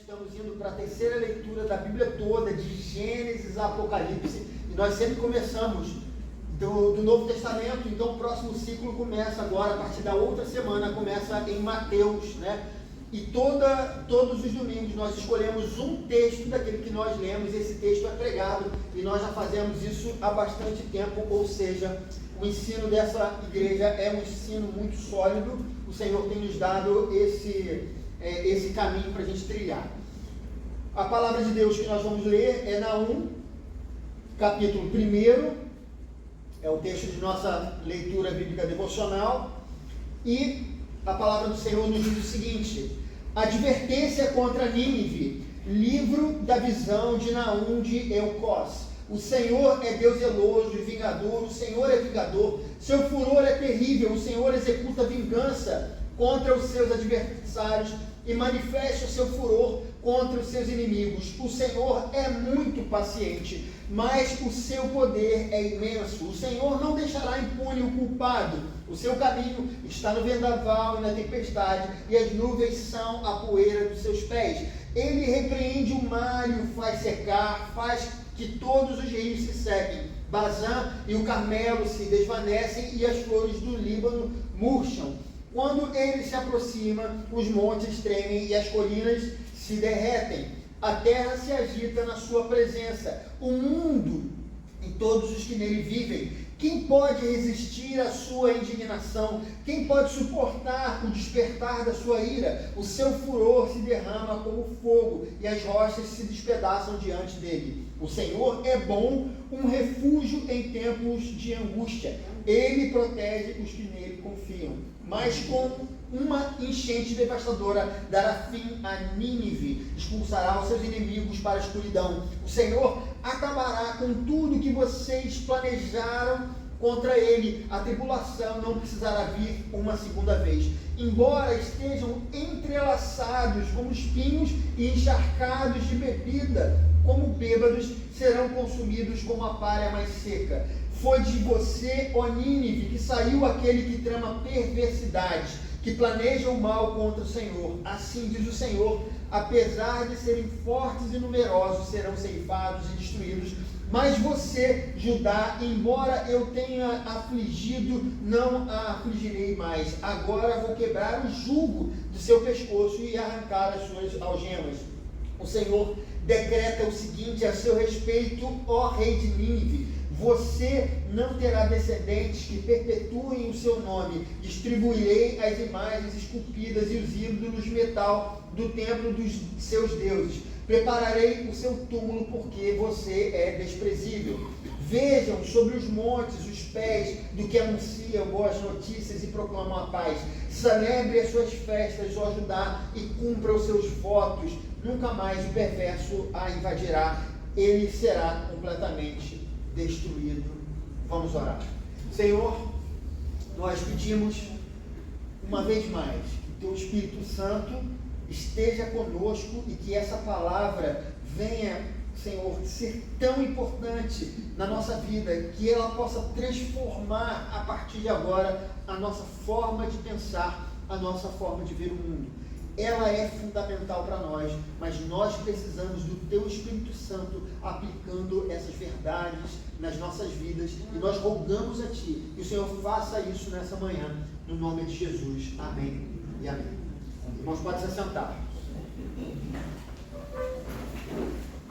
Estamos indo para a terceira leitura da Bíblia toda, de Gênesis a Apocalipse, e nós sempre começamos do Novo Testamento. Então o próximo ciclo começa agora, a partir da outra semana, começa em Mateus, né? E todos os domingos nós escolhemos um texto daquele que nós lemos, e esse texto é pregado, e nós já fazemos isso há bastante tempo, ou seja, o ensino dessa igreja é um ensino muito sólido. O Senhor tem nos dado esse caminho para a gente trilhar. A palavra de Deus que nós vamos ler é Naum, capítulo 1, é o texto de nossa leitura bíblica devocional, e a palavra do Senhor nos diz o seguinte: advertência contra Nínive, livro da visão de Naum de Elcós. O Senhor é Deus zeloso e vingador, o Senhor é vingador, seu furor é terrível, o Senhor executa vingança contra os seus adversários e manifesta o seu furor contra os seus inimigos. O Senhor é muito paciente, mas o seu poder é imenso. O Senhor não deixará impune o culpado. O seu caminho está no vendaval e na tempestade, e as nuvens são a poeira dos seus pés. Ele repreende o mar e o faz secar, faz que todos os rios se sequem. Bazã e o Carmelo se desvanecem e as flores do Líbano murcham. Quando ele se aproxima, os montes tremem e as colinas se derretem. A terra se agita na sua presença. O mundo e todos os que nele vivem. Quem pode resistir à sua indignação? Quem pode suportar o despertar da sua ira? O seu furor se derrama como fogo e as rochas se despedaçam diante dele. O Senhor é bom, um refúgio em tempos de angústia. Ele protege os que nele confiam. Mas com uma enchente devastadora dará fim a Nínive, expulsará os seus inimigos para a escuridão. O Senhor acabará com tudo que vocês planejaram contra ele. A tribulação não precisará vir uma segunda vez. Embora estejam entrelaçados como espinhos e encharcados de bebida, como bêbados, serão consumidos como a palha mais seca. Foi de você, ó Nínive, que saiu aquele que trama perversidade, que planeja o mal contra o Senhor. Assim diz o Senhor: apesar de serem fortes e numerosos, serão ceifados e destruídos. Mas você, Judá, embora eu tenha afligido, não a afligirei mais. Agora vou quebrar o jugo do seu pescoço e arrancar as suas algemas. O Senhor decreta o seguinte a seu respeito, ó rei de Nínive: você não terá descendentes que perpetuem o seu nome. Distribuirei as imagens esculpidas e os ídolos de metal do templo dos seus deuses. Prepararei o seu túmulo, porque você é desprezível. Vejam sobre os montes os pés do que anunciam boas notícias e proclamam a paz. Celebre as suas festas, ó Judá, e cumpra os seus votos. Nunca mais o perverso a invadirá. Ele será completamente destruído. Vamos orar. Senhor, nós pedimos uma vez mais que o Teu Espírito Santo esteja conosco e que essa palavra venha, Senhor, ser tão importante na nossa vida, que ela possa transformar a partir de agora a nossa forma de pensar, a nossa forma de ver o mundo. Ela é fundamental para nós, mas nós precisamos do Teu Espírito Santo aplicando essas verdades nas nossas vidas, e nós rogamos a Ti que o Senhor faça isso nessa manhã, no nome de Jesus. Amém e amém. Irmãos, podem se assentar.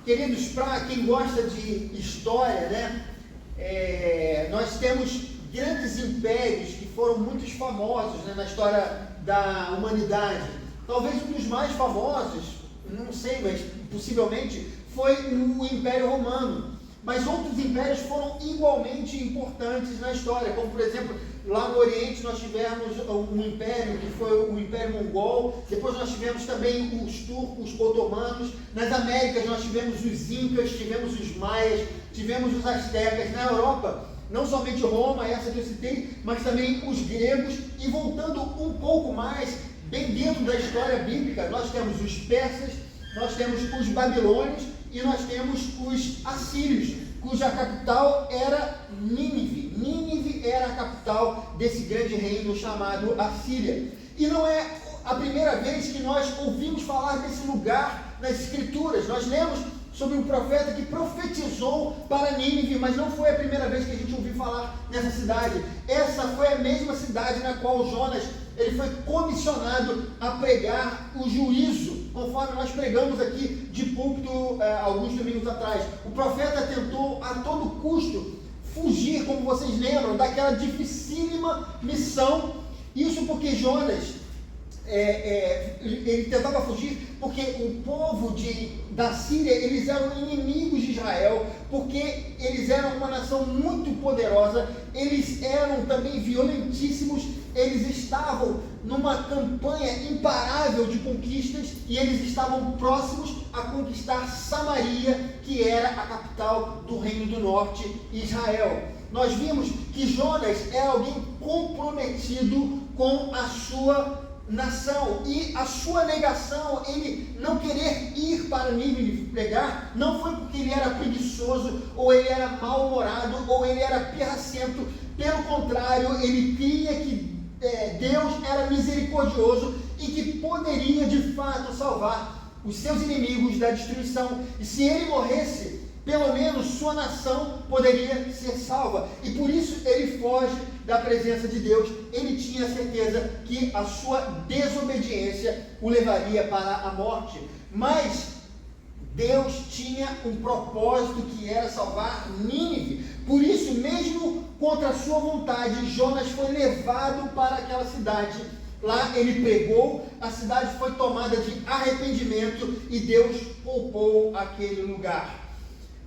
Queridos, para quem gosta de história, né, nós temos grandes impérios que foram muito famosos, né, na história da humanidade. Talvez um dos mais famosos, não sei, mas possivelmente foi o Império Romano. Mas outros impérios foram igualmente importantes na história, como por exemplo, lá no Oriente nós tivemos um império que foi o Império Mongol, depois nós tivemos também os turcos otomanos, nas Américas nós tivemos os incas, tivemos os maias, tivemos os astecas, na Europa não somente Roma, essa que eu citei, mas também os gregos, e voltando um pouco mais, bem dentro da história bíblica, nós temos os persas, nós temos os babilônios e nós temos os assírios, cuja capital era Nínive. Nínive era a capital desse grande reino chamado Assíria. E não é a primeira vez que nós ouvimos falar desse lugar nas Escrituras. Nós lemos sobre um profeta que profetizou para Nínive, mas não foi a primeira vez que a gente ouviu falar nessa cidade. Essa foi a mesma cidade na qual Jonas ele foi comissionado a pregar o juízo, conforme nós pregamos aqui de púlpito alguns domingos atrás. O profeta tentou a todo custo fugir, como vocês lembram, daquela dificílima missão. Isso porque Jonas ele tentava fugir porque o povo da Síria, eles eram inimigos de Israel, porque eles eram uma nação muito poderosa, eles eram também violentíssimos, eles estavam numa campanha imparável de conquistas e eles estavam próximos a conquistar Samaria, que era a capital do Reino do Norte, Israel. Nós vimos que Jonas era alguém comprometido com a sua nação, e a sua negação, ele não querer ir para Nínive pregar, não foi porque ele era preguiçoso, ou ele era mal-humorado, ou ele era pirracento. Pelo contrário, ele cria que Deus era misericordioso e que poderia de fato salvar os seus inimigos da destruição, e se ele morresse, pelo menos sua nação poderia ser salva, e por isso ele foge da presença de Deus. Ele tinha certeza que a sua desobediência o levaria para a morte, mas Deus tinha um propósito, que era salvar Nínive. Por isso, mesmo contra a sua vontade, Jonas foi levado para aquela cidade. Lá ele pregou, a cidade foi tomada de arrependimento e Deus poupou aquele lugar.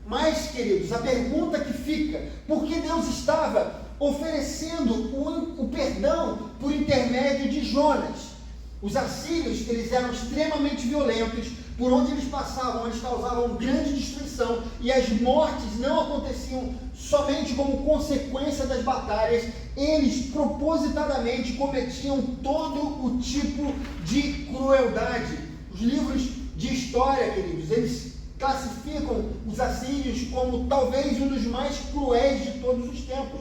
Mas, queridos, a pergunta que fica: por que Deus estava oferecendo o perdão por intermédio de Jonas? Os assírios, eles eram extremamente violentos, por onde eles passavam, eles causavam grande destruição, e as mortes não aconteciam somente como consequência das batalhas, eles propositadamente cometiam todo o tipo de crueldade. Os livros de história, queridos, eles classificam os assírios como talvez um dos mais cruéis de todos os tempos.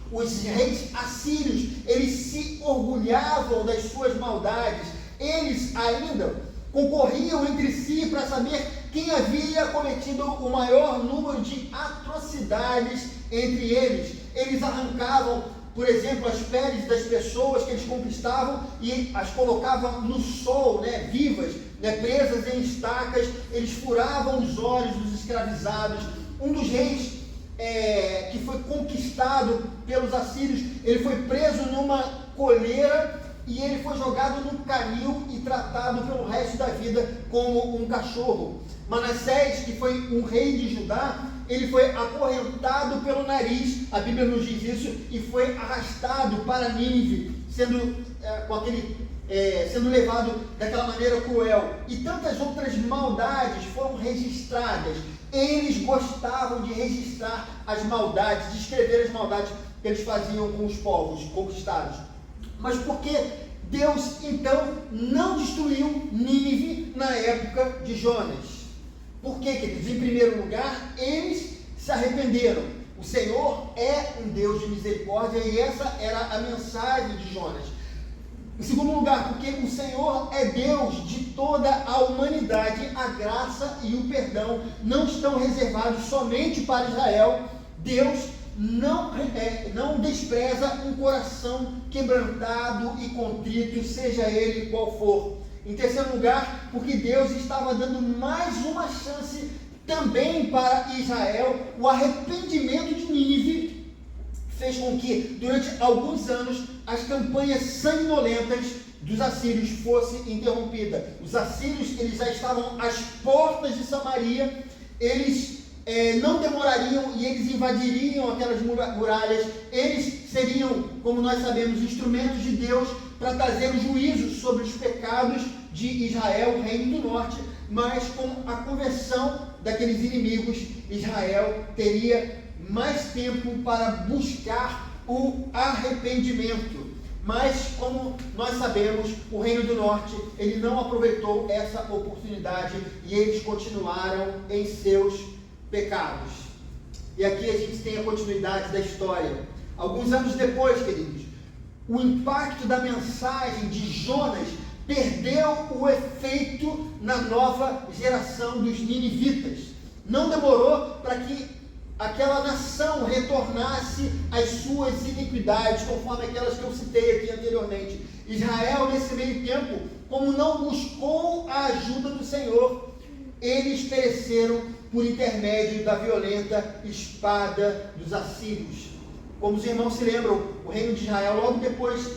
Os reis assírios, eles se orgulhavam das suas maldades, eles ainda concorriam entre si para saber quem havia cometido o maior número de atrocidades entre eles. Eles arrancavam, por exemplo, as peles das pessoas que eles conquistavam e as colocavam no sol, vivas, presas em estacas. Eles furavam os olhos dos escravizados. Um dos reis que foi conquistado pelos assírios, ele foi preso numa coleira e ele foi jogado num canil e tratado pelo resto da vida como um cachorro. Manassés, que foi um rei de Judá, ele foi acorrentado pelo nariz, a Bíblia nos diz isso, e foi arrastado para Nínive, sendo levado daquela maneira cruel. E tantas outras maldades foram registradas. Eles gostavam de registrar as maldades, de escrever as maldades que eles faziam com os povos conquistados. Mas por que Deus então não destruiu Nínive na época de Jonas? Por quê, queridos? Em primeiro lugar, eles se arrependeram. O Senhor é um Deus de misericórdia, e essa era a mensagem de Jonas. Em segundo lugar, porque o Senhor é Deus de toda a humanidade. A graça e o perdão não estão reservados somente para Israel. Deus não despreza um coração quebrantado e contrito, seja ele qual for. Em terceiro lugar, porque Deus estava dando mais uma chance também para Israel. O arrependimento de Nínive fez com que, durante alguns anos, as campanhas sanguinolentas dos assírios fossem interrompidas. Os assírios, eles já estavam às portas de Samaria, eles não demorariam e eles invadiriam aquelas muralhas. Eles seriam, como nós sabemos, instrumentos de Deus para trazer o juízo sobre os pecados de Israel, o Reino do Norte. Mas com a conversão daqueles inimigos, Israel teria mais tempo para buscar o arrependimento. Mas, como nós sabemos, o Reino do Norte, ele não aproveitou essa oportunidade e eles continuaram em seus pecados. E aqui a gente tem a continuidade da história. Alguns anos depois, queridos, o impacto da mensagem de Jonas perdeu o efeito na nova geração dos ninivitas. Não demorou para que aquela nação retornasse às suas iniquidades, conforme aquelas que eu citei aqui anteriormente. Israel, nesse meio tempo, como não buscou a ajuda do Senhor, eles pereceram por intermédio da violenta espada dos assírios. Como os irmãos se lembram, o reino de Israel, logo depois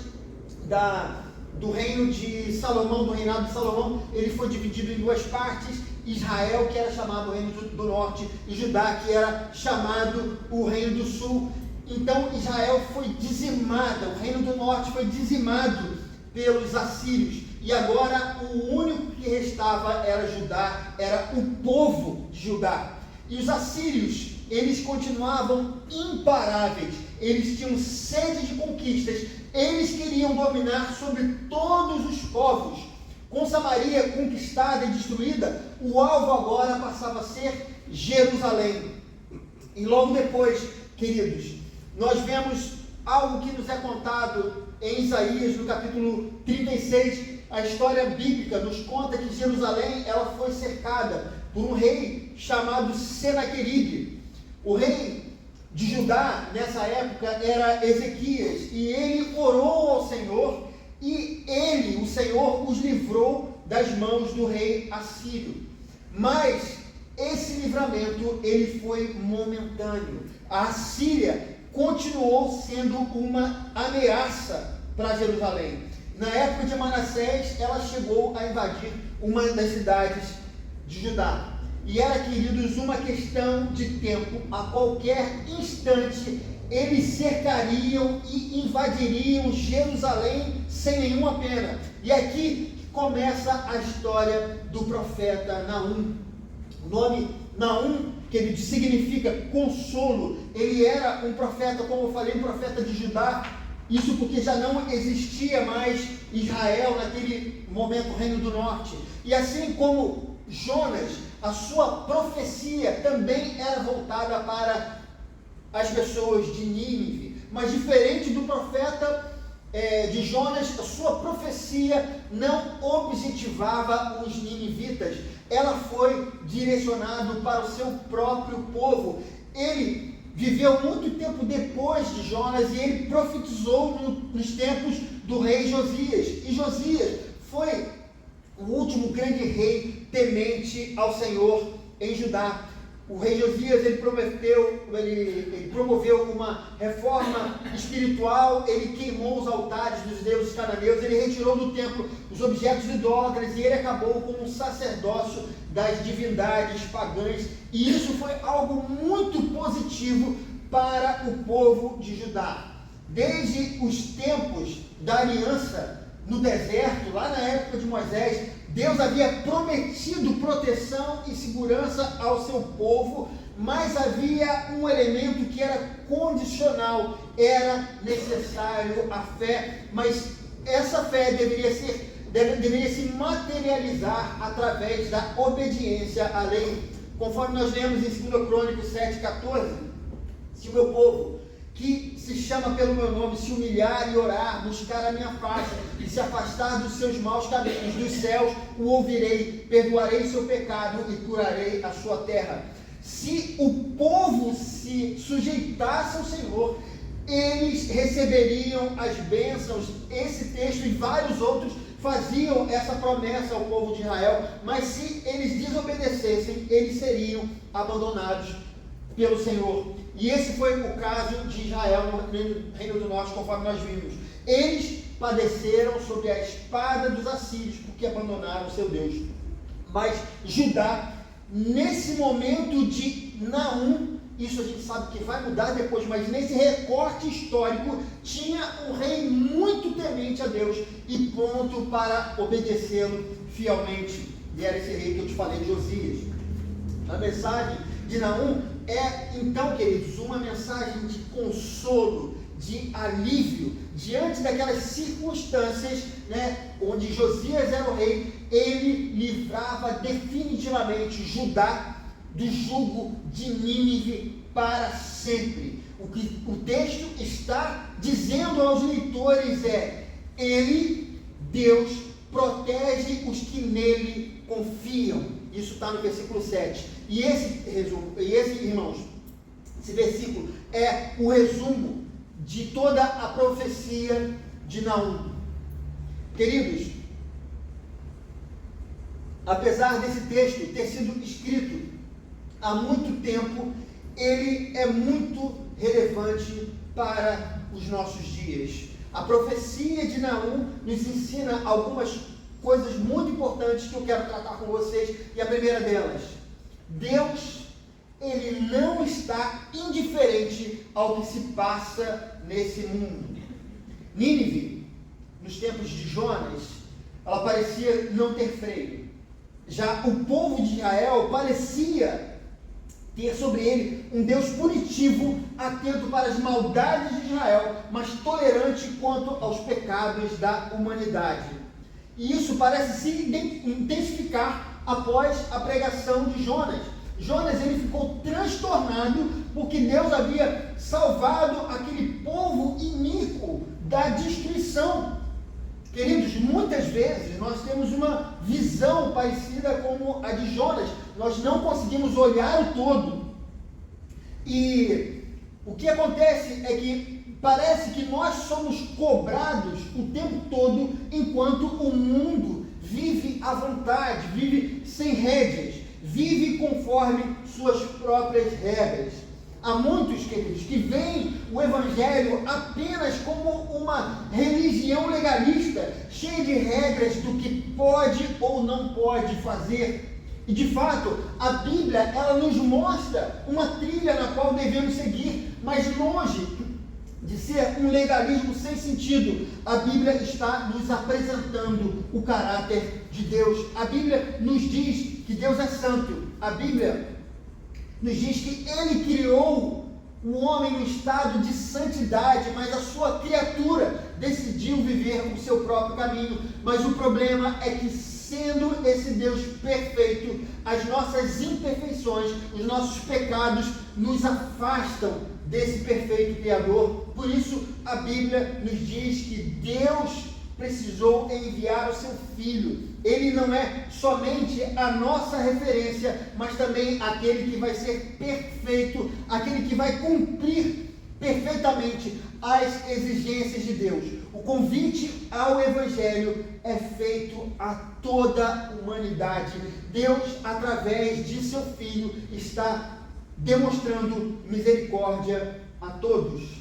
do reino de Salomão, do reinado de Salomão, ele foi dividido em duas partes: Israel, que era chamado o reino do norte, e Judá, que era chamado o reino do sul. Então Israel foi dizimada, o reino do norte foi dizimado pelos assírios, e agora o único que restava era Judá, era o povo de Judá. E os assírios, eles continuavam imparáveis, eles tinham sede de conquistas, eles queriam dominar sobre todos os povos. Com Samaria conquistada e destruída, o alvo agora passava a ser Jerusalém. E logo depois, queridos, nós vemos algo que nos é contado em Isaías, no capítulo 36, a história bíblica nos conta que Jerusalém ela foi cercada por um rei chamado Senaqueribe. O rei de Judá, nessa época, era Ezequias, e ele orou ao Senhor, e ele, o Senhor, os livrou das mãos do rei assírio. Mas esse livramento, ele foi momentâneo. A Assíria continuou sendo uma ameaça para Jerusalém. Na época de Manassés, ela chegou a invadir uma das cidades de Judá. E era, queridos, uma questão de tempo. A qualquer instante, eles cercariam e invadiriam Jerusalém sem nenhuma pena. E aqui começa a história do profeta Naum. O nome Naum, que ele significa consolo, ele era um profeta, como eu falei, um profeta de Judá. Isso porque já não existia mais Israel naquele momento, o reino do norte. E assim como Jonas, a sua profecia também era voltada para as pessoas de Nínive. Mas diferente do profeta de Jonas, a sua profecia não objetivava os ninivitas. Ela foi direcionada para o seu próprio povo. Ele viveu muito tempo depois de Jonas e ele profetizou nos tempos do rei Josias. E Josias foi o último grande rei temente ao Senhor em Judá. O rei Josias, ele promoveu uma reforma espiritual, ele queimou os altares dos deuses cananeus, ele retirou do templo os objetos idólatras e ele acabou com um sacerdócio das divindades pagãs. E isso foi algo muito positivo para o povo de Judá. Desde os tempos da aliança no deserto, lá na época de Moisés, Deus havia prometido proteção e segurança ao seu povo, mas havia um elemento que era condicional, era necessário a fé, mas essa fé deveria se materializar através da obediência à lei. Conforme nós lemos em 2 Crônicas 7,14, se o meu povo, que se chama pelo meu nome, se humilhar e orar, buscar a minha face e se afastar dos seus maus caminhos, dos céus o ouvirei, perdoarei seu pecado e curarei a sua terra. Se o povo se sujeitasse ao Senhor, eles receberiam as bênçãos. Esse texto e vários outros faziam essa promessa ao povo de Israel, mas se eles desobedecessem, eles seriam abandonados pelo Senhor. E esse foi o caso de Israel no Reino do Norte, conforme nós vimos. Eles padeceram sob a espada dos assírios, porque abandonaram o seu Deus. Mas Judá, nesse momento de Naum, isso a gente sabe que vai mudar depois, mas nesse recorte histórico, tinha um rei muito temente a Deus e pronto para obedecê-lo fielmente. E era esse rei que eu te falei, Josias. A mensagem de Naum é, então, queridos, uma mensagem de consolo, de alívio, diante daquelas circunstâncias, onde Josias era o rei. Ele livrava definitivamente Judá do jugo de Nínive para sempre. O que o texto está dizendo aos leitores é: Deus, protege os que nele confiam. Isso está no versículo 7. E esse, irmãos, esse versículo é o resumo de toda a profecia de Naum. Queridos, apesar desse texto ter sido escrito há muito tempo, ele é muito relevante para os nossos dias. A profecia de Naum nos ensina algumas coisas muito importantes que eu quero tratar com vocês, e a primeira delas: Deus, ele não está indiferente ao que se passa nesse mundo. Nínive, nos tempos de Jonas, ela parecia não ter freio. Já o povo de Israel parecia ter sobre ele um Deus punitivo, atento para as maldades de Israel, mas tolerante quanto aos pecados da humanidade. E isso parece se intensificar após a pregação de Jonas. Jonas, ele ficou transtornado porque Deus havia salvado aquele povo iníquo da destruição. Queridos, muitas vezes nós temos uma visão parecida com a de Jonas. Nós não conseguimos olhar o todo. E o que acontece é que parece que nós somos cobrados o tempo todo, enquanto o mundo vive à vontade, vive sem rédeas, vive conforme suas próprias regras. Há muitos, queridos, que veem o Evangelho apenas como uma religião legalista, cheia de regras do que pode ou não pode fazer. E de fato, a Bíblia, ela nos mostra uma trilha na qual devemos seguir, mas longe de ser um legalismo sem sentido, a Bíblia está nos apresentando o caráter de Deus. A Bíblia nos diz que Deus é santo. A Bíblia nos diz que Ele criou o homem no estado de santidade, mas a sua criatura decidiu viver o seu próprio caminho. Mas o problema é que, sendo esse Deus perfeito, as nossas imperfeições, os nossos pecados nos afastam desse perfeito Criador. Por isso a Bíblia nos diz que Deus precisou enviar o seu Filho. Ele não é somente a nossa referência, mas também aquele que vai ser perfeito, aquele que vai cumprir perfeitamente as exigências de Deus. O convite ao Evangelho é feito a toda a humanidade. Deus, através de seu Filho, está demonstrando misericórdia a todos.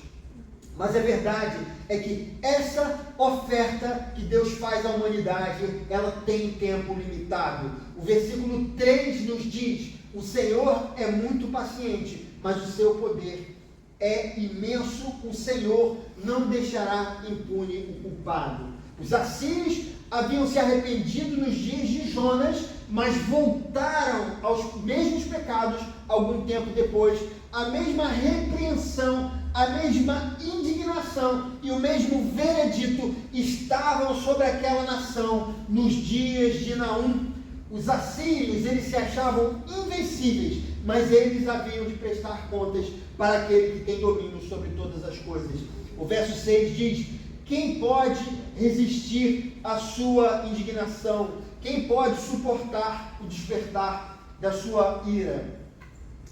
Mas a verdade é que essa oferta que Deus faz à humanidade, ela tem tempo limitado. O versículo 3 nos diz: o Senhor é muito paciente, mas o seu poder é imenso. O Senhor não deixará impune o culpado. Os assírios haviam se arrependido nos dias de Jonas, mas voltaram aos mesmos pecados algum tempo depois. A mesma repreensão, a mesma indignação e o mesmo veredito estavam sobre aquela nação nos dias de Naum. Os assírios, eles se achavam invencíveis, mas eles haviam de prestar contas para aquele que tem domínio sobre todas as coisas. O verso 6 diz: quem pode resistir à sua indignação? Quem pode suportar o despertar da sua ira?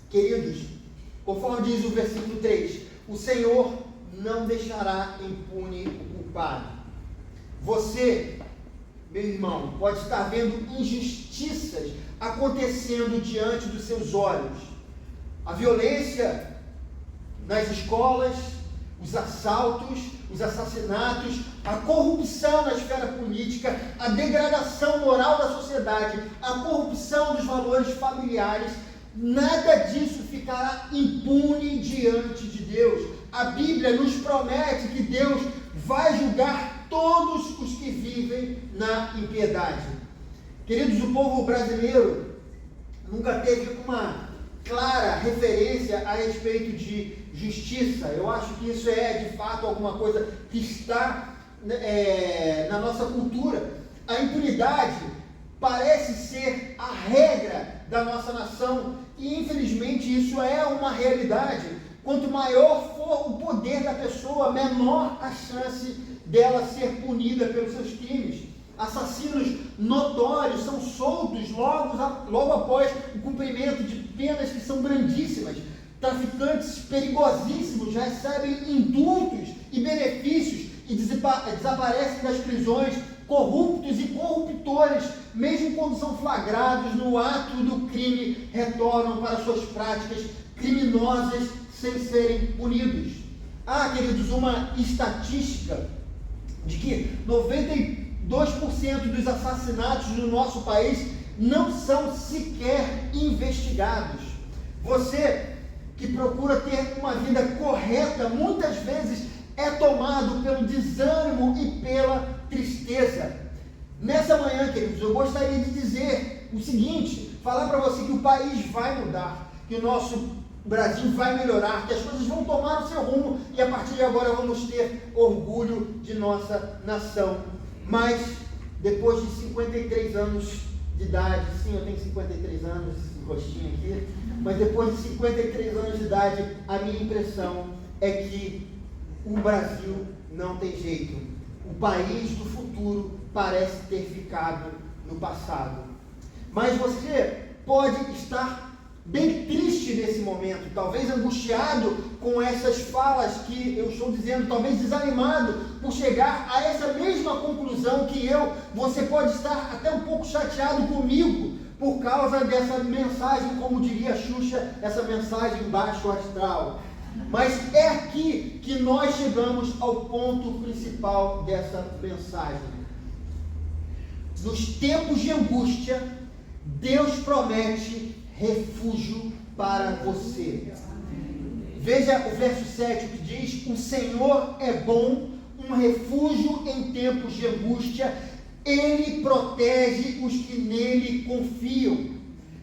Queridos, conforme diz o versículo 3, o Senhor não deixará impune o culpado. Você, meu irmão, pode estar vendo injustiças acontecendo diante dos seus olhos. A violência nas escolas, os assaltos, os assassinatos, a corrupção na esfera política, a degradação moral da sociedade, a corrupção dos valores familiares. Nada disso ficará impune diante de Deus. A Bíblia nos promete que Deus vai julgar todos os que vivem na impiedade. Queridos, o povo brasileiro nunca teve uma clara referência a respeito de justiça. Eu acho que isso é de fato alguma coisa que está na nossa cultura. A impunidade parece ser a regra da nossa nação. E infelizmente isso é uma realidade. Quanto maior for o poder da pessoa, menor a chance dela ser punida pelos seus crimes. Assassinos notórios são soltos logo após o cumprimento de penas que são brandíssimas. Traficantes perigosíssimos recebem indultos e benefícios e desaparecem das prisões. Corruptos e corruptores, mesmo quando são flagrados no ato do crime, retornam para suas práticas criminosas sem serem punidos. Há, queridos, uma estatística de que 92% dos assassinatos no nosso país não são sequer investigados. Você que procura ter uma vida correta, muitas vezes é tomado pelo desânimo e pela tristeza. Nessa manhã, queridos, eu gostaria de dizer o seguinte, falar para você que o país vai mudar, que o nosso Brasil vai melhorar, que as coisas vão tomar o seu rumo e a partir de agora vamos ter orgulho de nossa nação. Mas depois de 53 anos de idade, sim, eu tenho 53 anos, esse rostinho aqui, mas depois de 53 anos de idade, a minha impressão é que o Brasil não tem jeito. O país do futuro parece ter ficado no passado. Mas você pode estar bem triste nesse momento, talvez angustiado com essas falas que eu estou dizendo, talvez desanimado por chegar a essa mesma conclusão que eu. Você pode estar até um pouco chateado comigo por causa dessa mensagem, como diria a Xuxa, essa mensagem baixo astral. Mas é aqui que nós chegamos ao ponto principal dessa mensagem. Nos tempos de angústia, Deus promete refúgio para você. Veja o verso 7 que diz: o Senhor é bom, um refúgio em tempos de angústia, Ele protege os que nele confiam.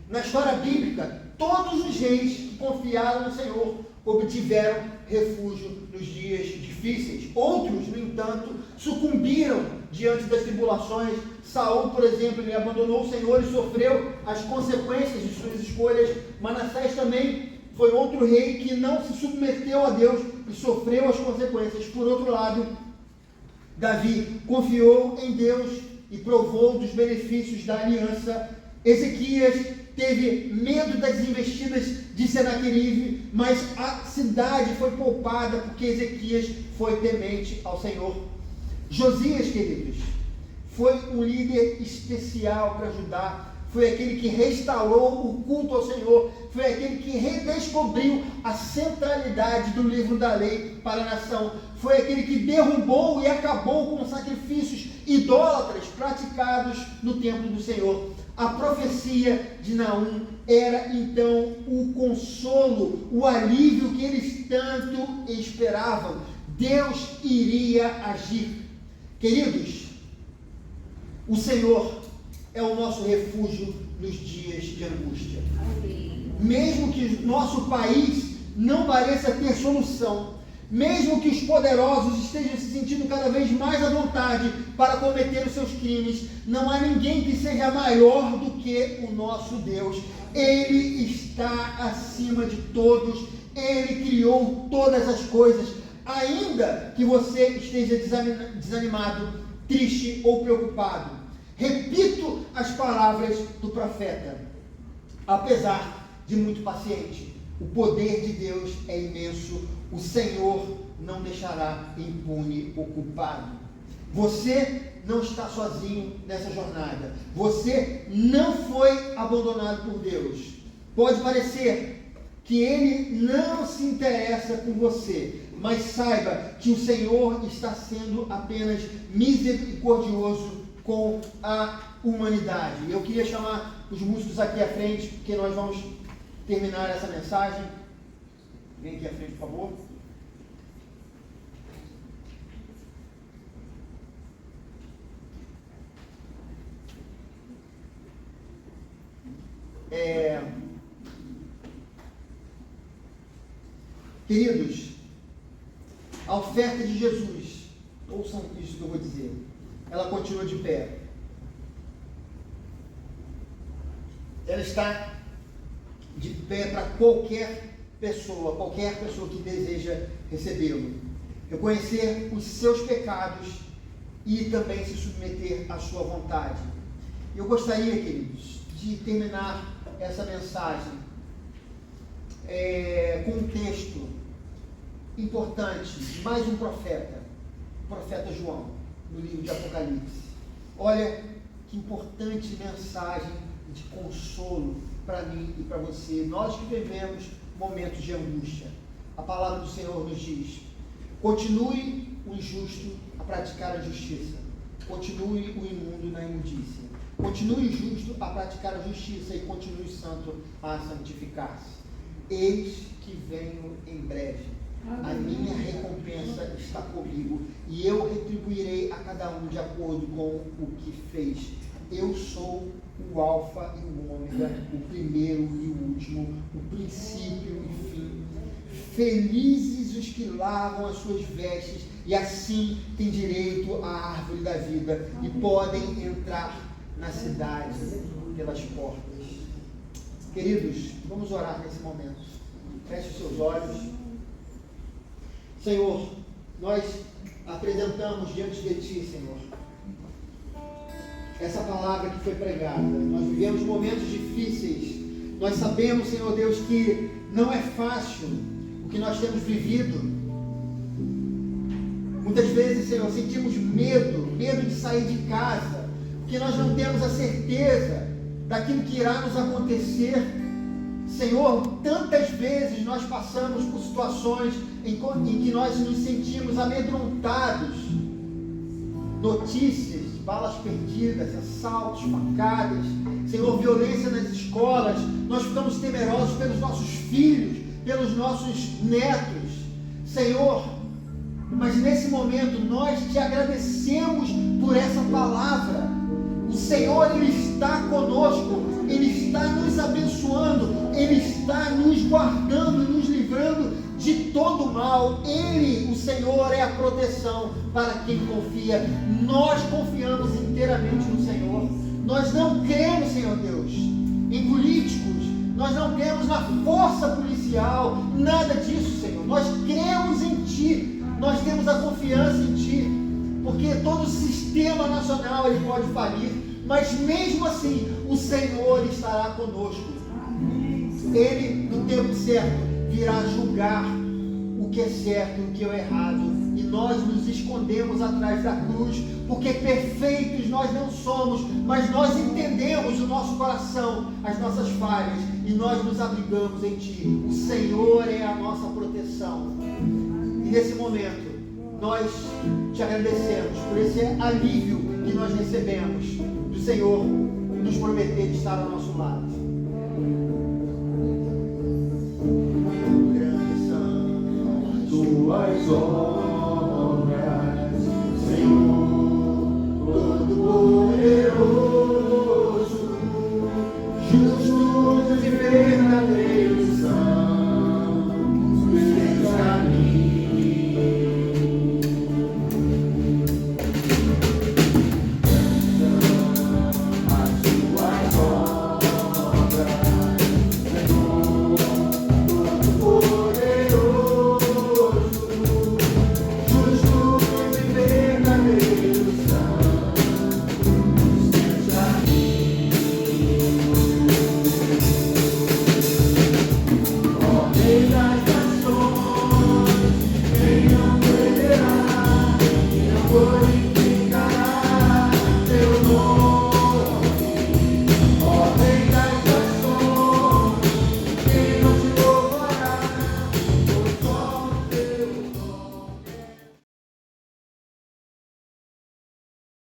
Na história bíblica, todos os reis que confiaram no Senhor obtiveram refúgio nos dias difíceis. Outros, no entanto, sucumbiram diante das tribulações. Saul, por exemplo, ele abandonou o Senhor e sofreu as consequências de suas escolhas. Manassés também foi outro rei que não se submeteu a Deus e sofreu as consequências. Por outro lado, Davi confiou em Deus e provou dos benefícios da aliança. Ezequias teve medo das investidas de Senaqueribe, mas a cidade foi poupada porque Ezequias foi temente ao Senhor. Josias, queridos, foi um líder especial para Judá. Foi aquele que restaurou o culto ao Senhor, foi aquele que redescobriu a centralidade do livro da lei para a nação, foi aquele que derrubou e acabou com sacrifícios idólatras praticados no templo do Senhor. A profecia de Naum era então o consolo, o alívio que eles tanto esperavam. Deus iria agir. Queridos, o Senhor é o nosso refúgio nos dias de angústia. Mesmo que nosso país não pareça ter solução, mesmo que os poderosos estejam se sentindo cada vez mais à vontade para cometer os seus crimes, não há ninguém que seja maior do que o nosso Deus. Ele está acima de todos, Ele criou todas as coisas. Ainda que você esteja desanimado, triste ou preocupado, repito as palavras do profeta: apesar de muito paciente, o poder de Deus é imenso, o Senhor não deixará impune o culpado. Você não está sozinho nessa jornada, você não foi abandonado por Deus. Pode parecer que Ele não se interessa por você, mas saiba que o Senhor está sendo apenas misericordioso com a humanidade. Eu queria chamar os músicos aqui à frente, porque nós vamos terminar essa mensagem. Vem aqui à frente, por favor. Queridos, a oferta de Jesus, ouçam isso que eu vou dizer, ela continua de pé. Ela está de pé para qualquer pessoa que deseja recebê-lo. Reconhecer os seus pecados e também se submeter à sua vontade. Eu gostaria, queridos, de terminar essa mensagem com um texto importante de mais um profeta, o profeta João, no livro de Apocalipse. Olha que importante mensagem de consolo para mim e para você, nós que vivemos momentos de angústia. A palavra do Senhor nos diz: continue o injusto a praticar a justiça, continue o imundo na imundícia, continue o justo a praticar a justiça e continue o santo a santificar-se. Eis que venho em breve, a minha recompensa está comigo e eu retribuirei a cada um de acordo com o que fez. Eu sou o Alfa e o Ômega, o primeiro e o último, o princípio e fim. Felizes os que lavam as suas vestes e assim têm direito à árvore da vida e podem entrar na cidade pelas portas. Queridos, vamos orar nesse momento. Feche os seus olhos. Senhor, nós apresentamos diante de Ti, Senhor, essa palavra que foi pregada. Nós vivemos momentos difíceis. Nós sabemos, Senhor Deus, que não é fácil o que nós temos vivido. Muitas vezes, Senhor, sentimos medo de sair de casa, porque nós não temos a certeza daquilo que irá nos acontecer. Senhor, tantas vezes nós passamos por situações em que nós nos sentimos amedrontados. Notícias de balas perdidas, assaltos, facadas, Senhor, violência nas escolas. Nós ficamos temerosos pelos nossos filhos, pelos nossos netos. Senhor, mas nesse momento nós te agradecemos por essa palavra. O Senhor, Ele está conosco, Ele está nos abençoando, Ele está nos guardando, nos livrando de todo mal. Ele, o Senhor, é a proteção para quem confia. Nós confiamos inteiramente no Senhor. Nós não cremos, Senhor Deus, em políticos, nós não cremos na força policial, nada disso, Senhor. Nós cremos em Ti, nós temos a confiança em Ti, porque todo o sistema nacional ele pode falir, mas mesmo assim o Senhor estará conosco. Ele, no tempo certo, virá julgar o que é certo e o que é errado, e nós nos escondemos atrás da cruz, porque perfeitos nós não somos, mas nós entendemos o nosso coração, as nossas falhas, e nós nos abrigamos em Ti. O Senhor é a nossa proteção. E nesse momento nós te agradecemos por esse alívio que nós recebemos do Senhor nos prometer de estar ao nosso lado. Grande são tuas obras.